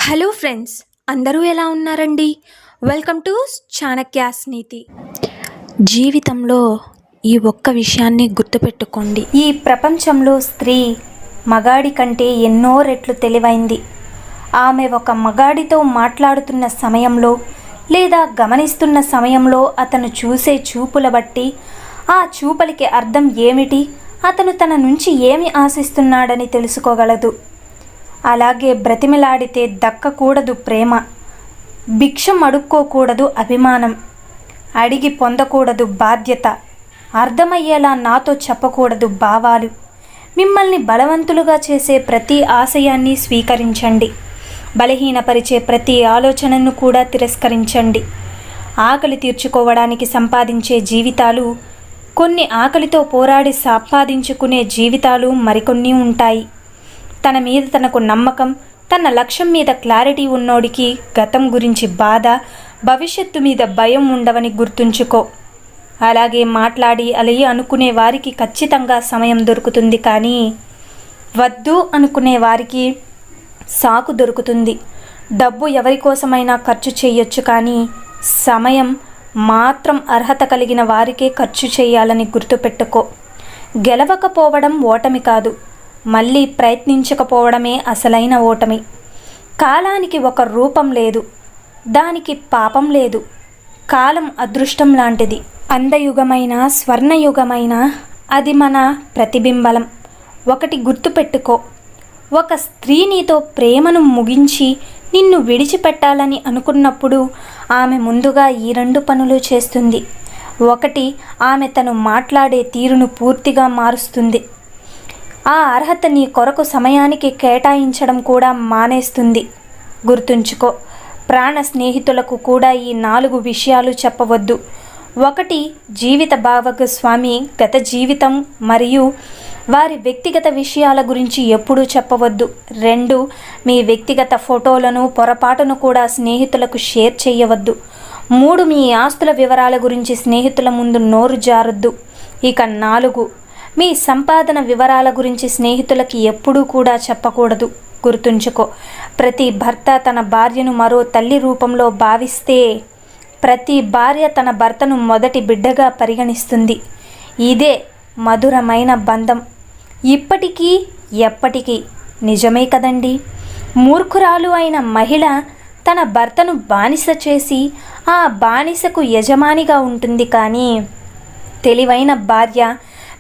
Hello friends, అందరూ ఎలా ఉన్నారండి? వెల్కమ్ టు చాణక్యాస్ నీతి. జీవితంలో ఈ ఒక్క విషయాన్ని గుర్తుపెట్టుకోండి. ఈ ప్రపంచంలో స్త్రీ మగాడి కంటే ఎన్నో రెట్లు తెలివైంది. ఆమె ఒక మగాడితో మాట్లాడుతున్న సమయంలో లేదా గమనిస్తున్న సమయంలో అతను చూసే చూపుల బట్టి ఆ చూపులకి అర్థం ఏమిటి, అతను తన నుంచి ఏమి ఆశిస్తున్నాడని తెలుసుకోగలదు. అలాగే బ్రతిమిలాడితే దక్కకూడదు ప్రేమ, భిక్షం అడుక్కోకూడదు అభిమానం, అడిగి పొందకూడదు బాధ్యత, అర్థమయ్యేలా నాతో చెప్పకూడదు భావాలు. మిమ్మల్ని బలవంతులుగా చేసే ప్రతి ఆశయాన్ని స్వీకరించండి. బలహీనపరిచే ప్రతి ఆలోచనను కూడా తిరస్కరించండి. ఆకలి తీర్చుకోవడానికి సంపాదించే జీవితాలు కొన్ని, ఆకలితో పోరాడి సంపాదించుకునే జీవితాలు మరికొన్ని ఉంటాయి. తన మీద తనకు నమ్మకం, తన లక్ష్యం మీద క్లారిటీ ఉన్నోడికి గతం గురించి బాధ, భవిష్యత్తు మీద భయం ఉండవని గుర్తుంచుకో. అలాగే మాట్లాడి అలయి అనుకునే వారికి ఖచ్చితంగా సమయం దొరుకుతుంది, కానీ వద్దు అనుకునే వారికి సాకు దొరుకుతుంది. డబ్బు ఎవరి కోసమైనా ఖర్చు చేయొచ్చు, కానీ సమయం మాత్రం అర్హత కలిగిన వారికే ఖర్చు చేయాలని గుర్తుపెట్టుకో. గెలవకపోవడం ఓటమి కాదు, మళ్ళీ ప్రయత్నించకపోవడమే అసలైన ఓటమి. కాలానికి ఒక రూపం లేదు, దానికి పాపం లేదు. కాలం అదృష్టం లాంటిది. అందయుగమైన స్వర్ణయుగమైన అది మన ప్రతిబింబలం. ఒకటి గుర్తుపెట్టుకో, ఒక స్త్రీ నీతో ప్రేమను ముగించి నిన్ను విడిచిపెట్టాలని అనుకున్నప్పుడు ఆమె ముందుగా ఈ 2 పనులు చేస్తుంది. ఒకటి, ఆమె తను మాట్లాడే తీరును పూర్తిగా మారుస్తుంది. ఆ అర్హత నీ కొరకు సమయానికి కేటాయించడం కూడా మానేస్తుంది. గుర్తుంచుకో, ప్రాణ స్నేహితులకు కూడా ఈ 4 విషయాలు చెప్పవద్దు. ఒకటి, జీవిత భాగస్వామి గత జీవితం మరియు వారి వ్యక్తిగత విషయాల గురించి ఎప్పుడూ చెప్పవద్దు. 2, మీ వ్యక్తిగత ఫోటోలను పొరపాటును కూడా స్నేహితులకు షేర్ చేయవద్దు. 3, మీ ఆస్తుల వివరాల గురించి స్నేహితుల ముందు నోరు జారొద్దు. ఇక 4, మీ సంపాదన వివరాల గురించి స్నేహితులకి ఎప్పుడూ కూడా చెప్పకూడదు. గుర్తుంచుకో, ప్రతి భర్త తన భార్యను మరో తల్లి రూపంలో భావిస్తే ప్రతి భార్య తన భర్తను మొదటి బిడ్డగా పరిగణిస్తుంది. ఇదే మధురమైన బంధం, ఇప్పటికీ ఎప్పటికీ. నిజమే కదండి? మూర్ఖురాలు అయిన మహిళ తన భర్తను బానిస చేసి ఆ బానిసకు యజమానిగా ఉంటుంది, కానీ తెలివైన భార్య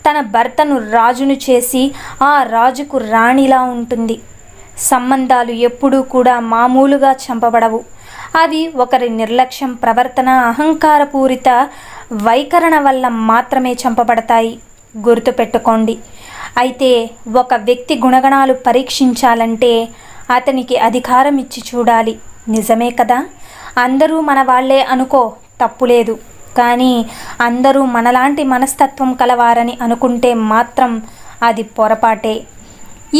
తన భర్తను రాజును చేసి ఆ రాజుకు రాణిలా ఉంటుంది. సంబంధాలు ఎప్పుడూ కూడా మామూలుగా చంపబడవు. అవి ఒకరి నిర్లక్ష్యం, ప్రవర్తన, అహంకారపూరిత వైఖరణ వల్ల మాత్రమే చంపబడతాయి. గుర్తుపెట్టుకోండి. అయితే ఒక వ్యక్తి గుణగణాలు పరీక్షించాలంటే అతనికి అధికారం ఇచ్చి చూడాలి. నిజమే కదా? అందరూ మన వాళ్ళే అనుకో, తప్పులేదు. కానీ అందరూ మనలాంటి మనస్తత్వం కలవారని అనుకుంటే మాత్రం అది పొరపాటే.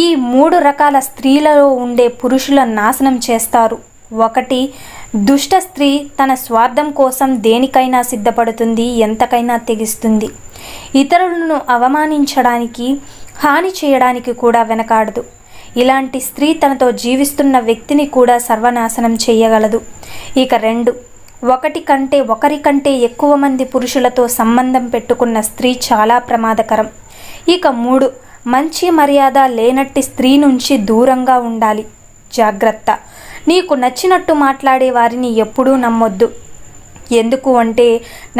ఈ 3 రకాల స్త్రీలలో ఉండే పురుషుల నాశనం చేస్తారు. 1, దుష్ట స్త్రీ తన స్వార్థం కోసం దేనికైనా సిద్ధపడుతుంది, ఎంతకైనా తెగిస్తుంది. ఇతరులను అవమానించడానికి, హాని చేయడానికి కూడా వెనకాడదు. ఇలాంటి స్త్రీ తనతో జీవిస్తున్న వ్యక్తిని కూడా సర్వనాశనం చేయగలదు. ఇక 2, ఒకరి కంటే ఎక్కువ మంది పురుషులతో సంబంధం పెట్టుకున్న స్త్రీ చాలా ప్రమాదకరం. ఇక 3, మంచి మర్యాద లేనట్టి స్త్రీ నుంచి దూరంగా ఉండాలి. జాగ్రత్త. నీకు నచ్చినట్టు మాట్లాడే వారిని ఎప్పుడూ నమ్మొద్దు. ఎందుకు అంటే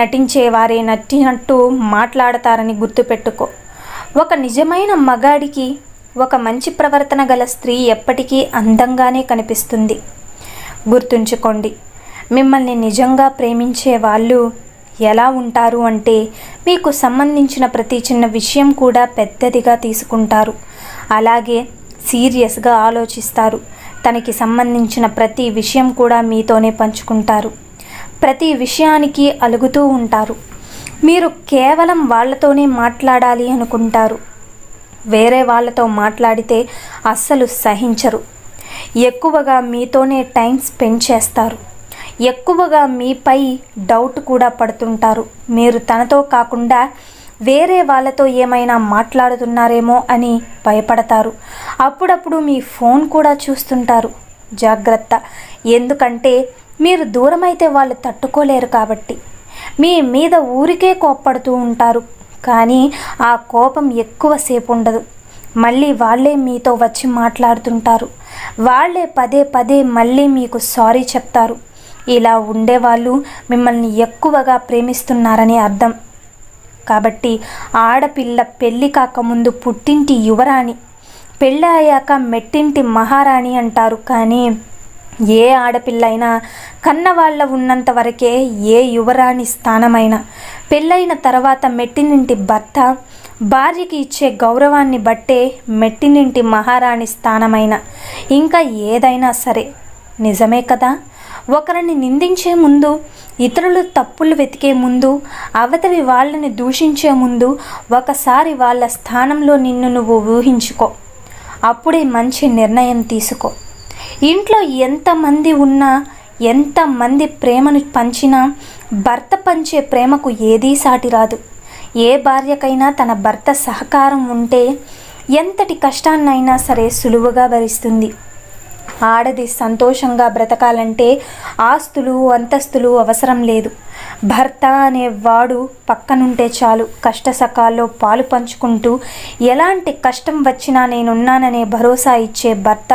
నటించేవారే నచ్చినట్టు మాట్లాడతారని గుర్తుపెట్టుకో. ఒక నిజమైన మగాడికి ఒక మంచి ప్రవర్తన గల స్త్రీ ఎప్పటికీ అందంగానే కనిపిస్తుంది. గుర్తుంచుకోండి, మిమ్మల్ని నిజంగా ప్రేమించే వాళ్ళు ఎలా ఉంటారు అంటే మీకు సంబంధించిన ప్రతి చిన్న విషయం కూడా పెద్దదిగా తీసుకుంటారు. అలాగే సీరియస్గా ఆలోచిస్తారు. తనకి సంబంధించిన ప్రతి విషయం కూడా మీతోనే పంచుకుంటారు. ప్రతి విషయానికి అలుగుతూ ఉంటారు. మీరు కేవలం వాళ్ళతోనే మాట్లాడాలి అనుకుంటారు. వేరే వాళ్ళతో మాట్లాడితే అస్సలు సహించరు. ఎక్కువగా మీతోనే టైం స్పెండ్ చేస్తారు. ఎక్కువగా మీపై డౌట్ కూడా పడుతుంటారు. మీరు తనతో కాకుండా వేరే వాళ్ళతో ఏమైనా మాట్లాడుతున్నారేమో అని భయపడతారు. అప్పుడప్పుడు మీ ఫోన్ కూడా చూస్తుంటారు. జాగ్రత్త. ఎందుకంటే మీరు దూరమైతే వాళ్ళు తట్టుకోలేరు కాబట్టి. మీ మీద ఊరికే కోప్పడుతూ ఉంటారు, కానీ ఆ కోపం ఎక్కువసేపు ఉండదు. మళ్ళీ వాళ్ళే మీతో వచ్చి మాట్లాడుతుంటారు. వాళ్ళే పదే పదే మళ్ళీ మీకు సారీ చెప్తారు. ఇలా ఉండేవాళ్ళు మిమ్మల్ని ఎక్కువగా ప్రేమిస్తున్నారని అర్థం. కాబట్టి ఆడపిల్ల పెళ్ళి కాకముందు పుట్టింటి యువరాణి, పెళ్ళి అయ్యాక మెట్టింటి మహారాణి అంటారు. కానీ ఏ ఆడపిల్ల అయినా కన్నవాళ్ళ ఉన్నంత వరకే ఏ యువరాణి స్థానమైనా, పెళ్ళైన తర్వాత మెట్టినింటి భర్త భార్యకి ఇచ్చే గౌరవాన్ని బట్టే మెట్టినింటి మహారాణి స్థానమైన ఇంకా ఏదైనా సరే. నిజమే కదా? ఒకరిని నిందించే ముందు, ఇతరులు తప్పులు వెతికే ముందు, అవతలి వాళ్ళని దూషించే ముందు ఒకసారి వాళ్ళ స్థానంలో నిన్ను నువ్వు ఊహించుకో. అప్పుడే మంచి నిర్ణయం తీసుకో. ఇంట్లో ఎంతమంది ఉన్నా, ఎంతమంది ప్రేమను పంచినా భర్త పంచే ప్రేమకు ఏదీ సాటి రాదు. ఏ భార్యకైనా తన భర్త సహకారం ఉంటే ఎంతటి కష్టాన్నైనా సరే సులువుగా భరిస్తుంది. ఆడది సంతోషంగా బ్రతకాలంటే ఆస్తులు అంతస్తులు అవసరం లేదు. భర్త అనేవాడు పక్కనుంటే చాలు. కష్టసకాల్లో పాలు పంచుకుంటూ ఎలాంటి కష్టం వచ్చినా నేనున్నాననే భరోసా ఇచ్చే భర్త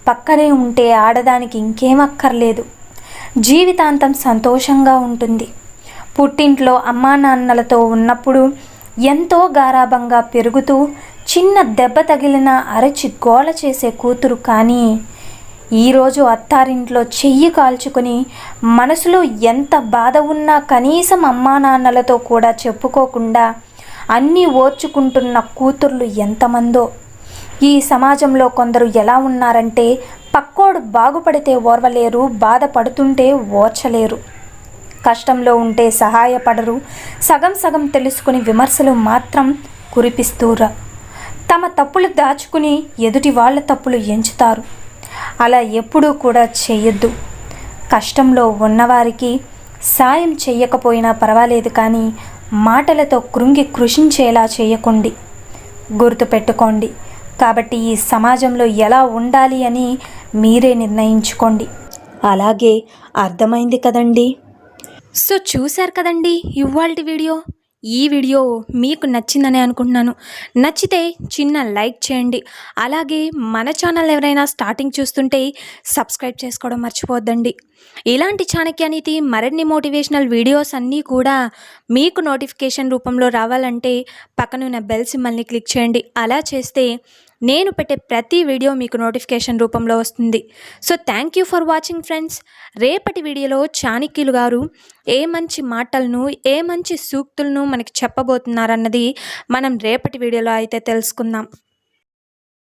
పక్కనే ఉంటే ఆడదానికి ఇంకేం అక్కర్లేదు. జీవితాంతం సంతోషంగా ఉంటుంది. పుట్టింట్లో అమ్మా నాన్నలతో ఉన్నప్పుడు ఎంతో గారాబంగా పెరుగుతూ చిన్న దెబ్బ తగిలిన అరచి గోల చేసే కూతురు, కానీ ఈరోజు అత్తారింట్లో చెయ్యి కాల్చుకొని మనసులో ఎంత బాధ ఉన్నా కనీసం అమ్మా నాన్నలతో కూడా చెప్పుకోకుండా అన్నీ ఓర్చుకుంటున్న కూతుర్లు ఎంతమందో. ఈ సమాజంలో కొందరు ఎలా ఉన్నారంటే పక్కోడు బాగుపడితే ఓర్వలేరు, బాధపడుతుంటే ఓర్చలేరు. కష్టంలో ఉంటే సహాయపడరు. సగం సగం తెలుసుకుని విమర్శలు మాత్రం కురిపిస్తూరా. తమ తప్పులు దాచుకుని ఎదుటి వాళ్ళ తప్పులు ఎంచుతారు. అలా ఎప్పుడూ కూడా చేయొద్దు. కష్టంలో ఉన్నవారికి సాయం చెయ్యకపోయినా పర్వాలేదు, కానీ మాటలతో కృంగి కృషించేలా చేయకండి. గుర్తుపెట్టుకోండి. కాబట్టి ఈ సమాజంలో ఎలా ఉండాలి అని మీరే నిర్ణయించుకోండి. అలాగే అర్థమైంది కదండి? సో చూశారు కదండి ఇవాల్టి వీడియో. ఈ వీడియో మీకు నచ్చిందని అనుకుంటున్నాను. నచ్చితే చిన్న లైక్ చేయండి. అలాగే మన ఛానల్ ఎవరైనా స్టార్టింగ్ చూస్తుంటే సబ్స్క్రైబ్ చేసుకోవడం మర్చిపోద్దండి. ఇలాంటి చాణక్యనీతి మరిన్ని మోటివేషనల్ వీడియోస్ అన్నీ కూడా మీకు నోటిఫికేషన్ రూపంలో రావాలంటే పక్కనున్న బెల్ సింబల్ని క్లిక్ చేయండి. అలా చేస్తే నేను పెట్టే ప్రతి వీడియో మీకు నోటిఫికేషన్ రూపంలో వస్తుంది. So thank you for watching friends. రేపటి వీడియోలో చాణక్యులు గారు ఏ మంచి మాటలను, ఏ మంచి సూక్తులను మనకి చెప్పబోతున్నారన్నది మనం రేపటి వీడియోలో అయితే తెలుసుకుందాం.